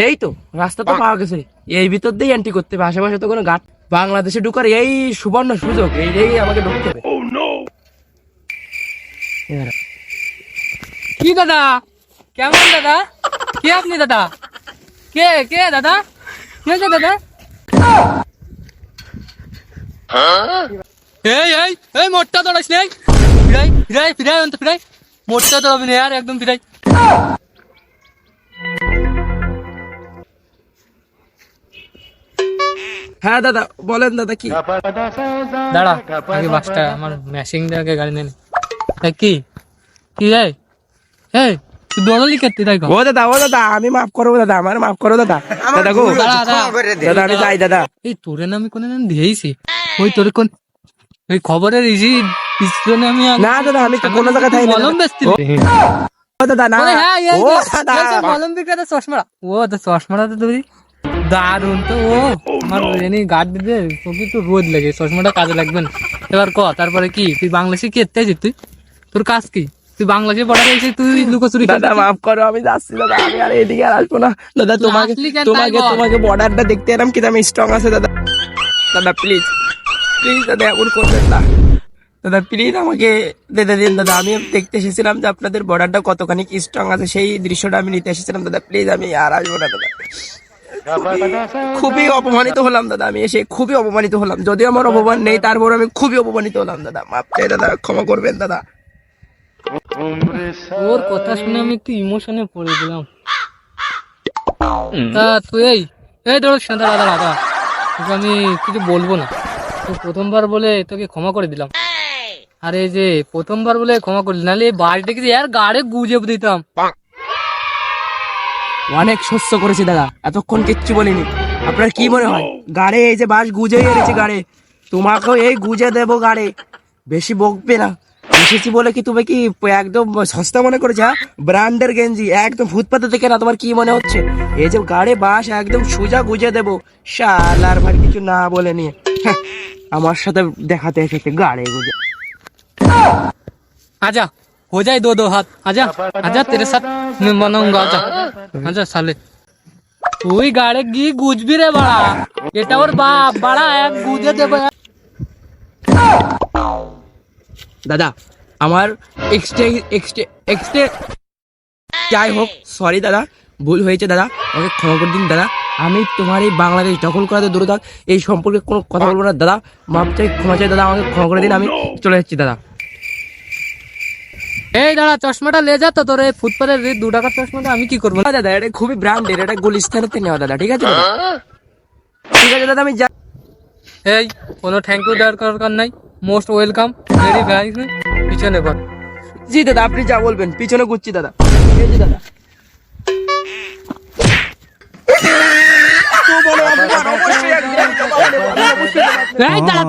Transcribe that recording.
এই তো রাস্তা তো পাওয়া গেছে, এই ভিতর দিয়ে এন্ট্রি করতে হবে, আশেপাশে তো কোনো ঘাট। বাংলাদেশে ঢুকার এই সুবর্ণ সুযোগ, এই আমাকে ঢুকতে হবে। এবার কি দাদা, কেমন দাদা? কে আপনি দাদা? কে কে দাদা? কে কে দাদা? এই এই এই মোটটা দৌড়াইস নেই, ফিরাই ফিরাই ফিরাই অন্ত ফিরাই, মোটটা দৌড়াবি না আর একদম ফিরাই। হ্যাঁ দাদা বলেন দাদা কি? দাঁড়া আগে বাসটা আমার ম্যাশিং দিয়ে আগে গাড়ি নেন। কি কি রে? এই তুই দৌড়ালি কেটে তাই কর। ও দাদা আমি মাফ করবো দাদা, আমার মাফ করো দাদা। দাদা গো দাঁড়া দাঁড়া, দাদা আমি যাই দাদা। এই তোরে না আমি কোনদিন দিয়েছি, ওই তোর কোন ওই খবরের ইজি পিছনে আমি না দাদা আমি তো কোনো জায়গায় থাকি না মলম দাদা। বেচতি। ও দাদা না, ওরে হ্যাঁ এই ও যে, দাদা এই যে মলম বিক্রেতা চশমাটা, ও তো চশমাটা তো তুই দারুন তো, ও আমার এনে গার্ড দিবে তোকে তো রোদ লাগে, চশমাটা কাজে লাগবে না। এবার ক তারপরে কি, তুই বাংলাদেশে কি এতে তুই, তোর কাজ কি? তুই বাংলাদেশে বর্ডারে এসে তুই লুকোচুরি দাদা মাফ করো, আমি যাচ্ছি দাদা, আমি আর এদিকে আর আসবো না দাদা। তোমাকে আসলি কেন তাই তোমাকে বল? তোমাকে বর্ডারটা দেখতে এলাম কি আমি স্ট্রং আছে দাদা। দাদা প্লিজ প্লিজ দাদা এমন করবেন না দাদা, প্লিজ আমাকে দিতে দিন দাদা। আমি দেখতে এসেছিলাম যে আপনাদের বর্ডারটা কতখানি স্ট্রং আছে, সেই দৃশ্যটা আমি নিতে এসেছিলাম দাদা। প্লিজ আমি আর আসবো না দাদা। খুবই অপমানিত হলাম দাদা, আমি এসে খুবই অপমানিত হলাম। যদিও আমার অপমান নেই তারপর আমি খুবই অপমানিত হলাম দাদা। মাপ চাই দাদা, ক্ষমা করবেন দাদা। ওর কথা শুনে আমি একটু ইমোশনে পড়ে গেলাম। তা তুই এই এই ধরো দাদা দাদা দাদা, তোকে আমি কিছু বলবো না, তুই প্রথমবার বলে তোকে ক্ষমা করে দিলাম। আর এই যে প্রথমবার বলে ক্ষমা করলি, নাহলে এই বাড়িটা কিছু আর গাড়ে গুজে দিতাম। অনেক শস্য করেছি দাদা, এতক্ষণ কিচ্ছু বলিনি। আপনার কি মনে হয় গাড়ে এই যে বাস গুজেই এনেছি গাড়ে, তোমাকেও এই গুজে দেবো গাড়ে? বেশি বকবে না। এসেছি বলে কি তুমি কি একদম সস্তা মনে করেছো? ব্র্যান্ডের গেঞ্জি একদম ফুটপাতে থেকে না, তোমার কি মনে হচ্ছে? এই যে গাড়ে বাস একদম সোজা গুজে দেবো। শালার ভাই কিছু না বলে নিয়ে আমার সাথে দেখাতে এসেছে গাড়ে গুজে। आजा हो जाए दो दो हाथ, आजा आजा तेरे साथ मैं बनाऊंगा, आजा आजा साले। তুই গাড়ে গিয়ে গুজবি রে বাড়া, এটা ওর বাপ বাড়া এক গুজে দেবে। দাদা আমার এক্সট্রা এক্সট্রা এক্সট্রা যাই হোক, সরি দাদা, ভুল হয়েছে দাদা, আমাকে ক্ষমা করে দিন দাদা। আমি তোমার এই বাংলাদেশ দখল করাতে দূরে থাক, এই সম্পর্কে কোনো কথা বলবো না দাদা। মাপ চাই, ক্ষমা চাই দাদা, আমাকে ক্ষমা করে দিন, আমি চলে যাচ্ছি দাদা। এই দাঁড়া, চশমাটা লে যা তো, তোর এই ফুটপাতের 2 টাকার চশমাটা আমি কি করবো? দাদা এটা খুবই ব্র্যান্ডের, এটা গুলিস্তানের থেকে নেওয়া দাদা, ঠিক আছে দাদা? ঠিক আছে দাদা আমি যাই। এই কোনো থ্যাংক ইউ দেওয়ার দরকার নাই, মোস্ট ওয়েলকাম, ভেরি ভেরি, পিছনে কর। জি দাদা আপনি যা বলবেন, পিছনে ঘুরছি দাদা। এই যে দাদা এই দাঁড়া